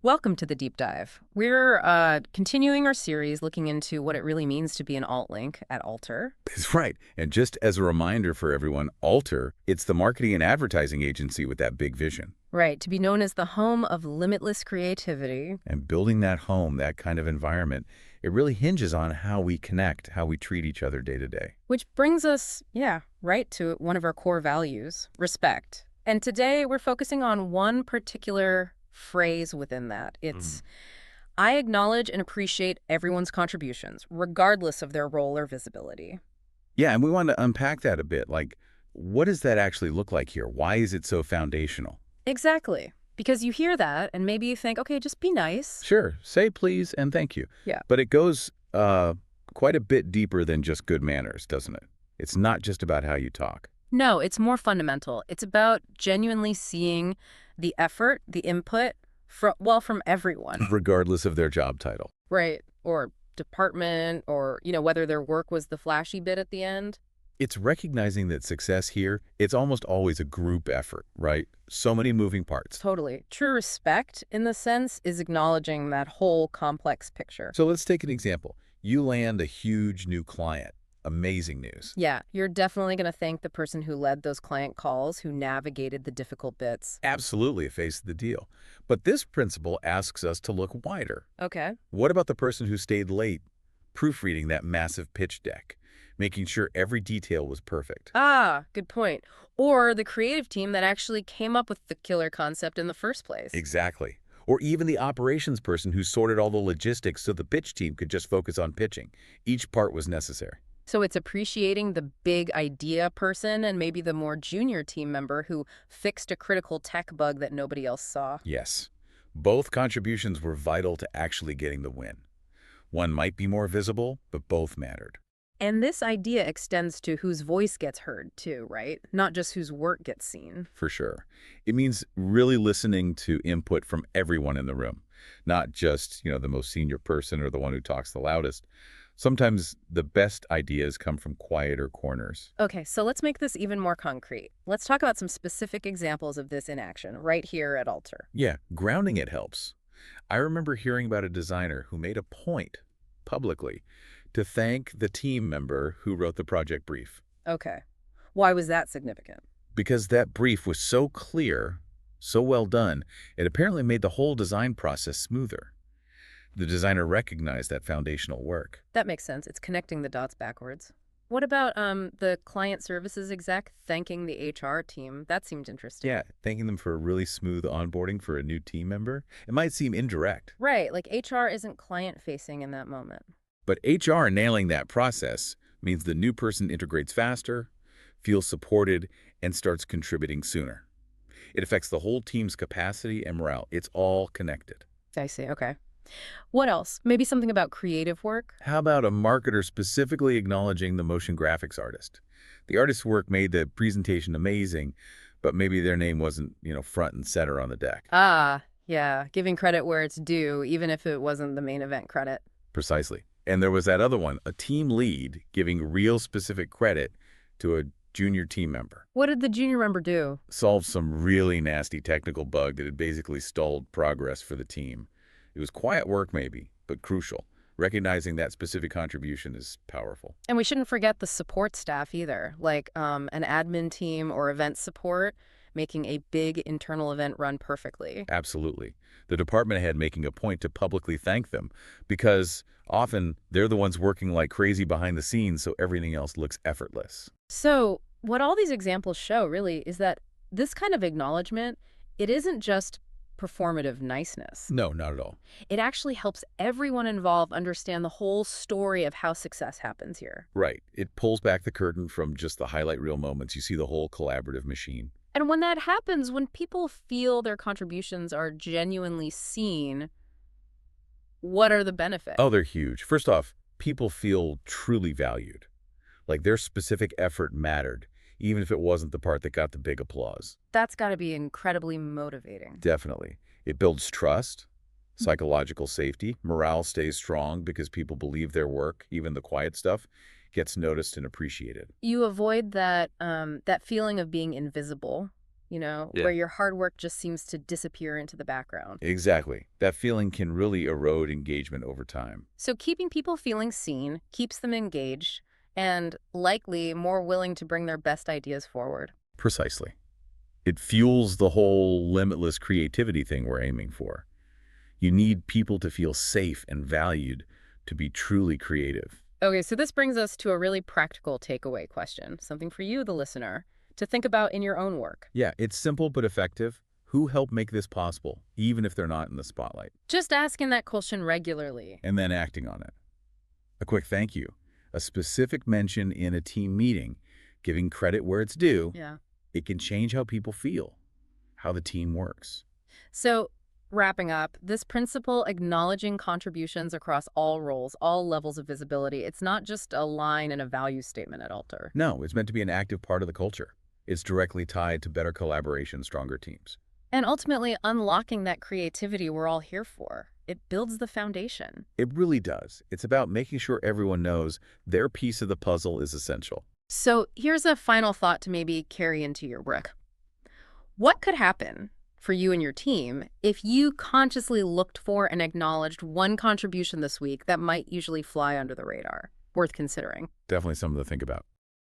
Welcome to the deep dive. We're continuing our series looking into what it really means to be an alt link at Alter. That's right. And just as a reminder for everyone, Alter, it's the marketing and advertising agency with that big vision. Right, to be known as the home of limitless creativity. And building that home, that kind of environment, it really hinges on how we connect, how we treat each other day to day. Which brings us, right to one of our core values, respect. And today we're focusing on one particular phrase within that. It's, I acknowledge and appreciate everyone's contributions, regardless of their role or visibility. Yeah, and we want to unpack that a bit. Like, what does that actually look like here? Why is it so foundational? Exactly. Because you hear that and maybe you think, okay, just be nice. Sure, say please and thank you. Yeah. But it goes quite a bit deeper than just good manners, doesn't it? It's not just about how you talk. No, it's more fundamental. It's about genuinely seeing the effort, the input, from everyone. Regardless of their job title. Right. Or department, or, whether their work was the flashy bit at the end. It's recognizing that success here, it's almost always a group effort, right? So many moving parts. Totally. True respect, in the sense, is acknowledging that whole complex picture. So let's take an example. You land a huge new client. Amazing news. Yeah, you're definitely going to thank the person who led those client calls, who navigated the difficult bits. Absolutely a face of the deal. But this principle asks us to look wider. Okay. What about the person who stayed late, proofreading that massive pitch deck, making sure every detail was perfect? Ah, good point. Or the creative team that actually came up with the killer concept in the first place. Exactly. Or even the operations person who sorted all the logistics so the pitch team could just focus on pitching. Each part was necessary. So it's appreciating the big idea person and maybe the more junior team member who fixed a critical tech bug that nobody else saw. Yes, both contributions were vital to actually getting the win. One might be more visible, but both mattered. And this idea extends to whose voice gets heard, too, right? Not just whose work gets seen. For sure. It means really listening to input from everyone in the room, not just, the most senior person or the one who talks the loudest. Sometimes the best ideas come from quieter corners. Okay, so let's make this even more concrete. Let's talk about some specific examples of this in action right here at Alter. Yeah, grounding it helps. I remember hearing about a designer who made a point, publicly, to thank the team member who wrote the project brief. Okay. Why was that significant? Because that brief was so clear, so well done, it apparently made the whole design process smoother. The designer recognized that foundational work. That makes sense. It's connecting the dots backwards. What about the client services exec thanking the HR team? That seemed interesting. Yeah, thanking them for a really smooth onboarding for a new team member. It might seem indirect, Right, like HR isn't client-facing in that moment. but HR nailing that process means the new person integrates faster, feels supported, and starts contributing sooner. It affects the whole team's capacity and morale. It's all connected. I see, okay. What else? Maybe something about creative work? How about a marketer specifically acknowledging the motion graphics artist? The artist's work made the presentation amazing, but maybe their name wasn't, front and center on the deck. Ah, yeah, giving credit where it's due, even if it wasn't the main event credit. Precisely. And there was that other one, a team lead giving real specific credit to a junior team member. What did the junior member do? Solved some really nasty technical bug that had basically stalled progress for the team. It was quiet work maybe, but crucial. Recognizing that specific contribution is powerful. And we shouldn't forget the support staff either, like an admin team or event support, making a big internal event run perfectly. Absolutely. The department head making a point to publicly thank them because often they're the ones working like crazy behind the scenes so everything else looks effortless. So what all these examples show really is that this kind of acknowledgement, it isn't just performative niceness. No, not at all. It actually helps everyone involved understand the whole story of how success happens here. Right. It pulls back the curtain from just the highlight reel moments. You see the whole collaborative machine. And when that happens, when people feel their contributions are genuinely seen, what are the benefits? Oh, they're huge. First off, people feel truly valued. Like their specific effort mattered, even if it wasn't the part that got the big applause. That's got to be incredibly motivating. Definitely. It builds trust, psychological safety. Morale stays strong because people believe their work, even the quiet stuff, gets noticed and appreciated. You avoid that feeling of being invisible, where Yeah. your hard work just seems to disappear into the background. Exactly. That feeling can really erode engagement over time. So keeping people feeling seen keeps them engaged and likely more willing to bring their best ideas forward. Precisely. It fuels the whole limitless creativity thing we're aiming for. You need people to feel safe and valued to be truly creative. Okay, so this brings us to a really practical takeaway question, something for you, the listener, to think about in your own work. Yeah, it's simple but effective. Who helped make this possible, even if they're not in the spotlight? Just asking that question regularly. And then acting on it. A quick thank you, a specific mention in a team meeting, giving credit where it's due. Yeah. It can change how people feel, how the team works. So, wrapping up, this principle acknowledging contributions across all roles, all levels of visibility, it's not just a line in a value statement at Alter. No, it's meant to be an active part of the culture. It's directly tied to better collaboration, stronger teams. And ultimately, unlocking that creativity we're all here for. It builds the foundation. It really does. It's about making sure everyone knows their piece of the puzzle is essential. So, here's a final thought to maybe carry into your work. What could happen for you and your team if you consciously looked for and acknowledged one contribution this week that might usually fly under the radar? Worth considering. Definitely something to think about.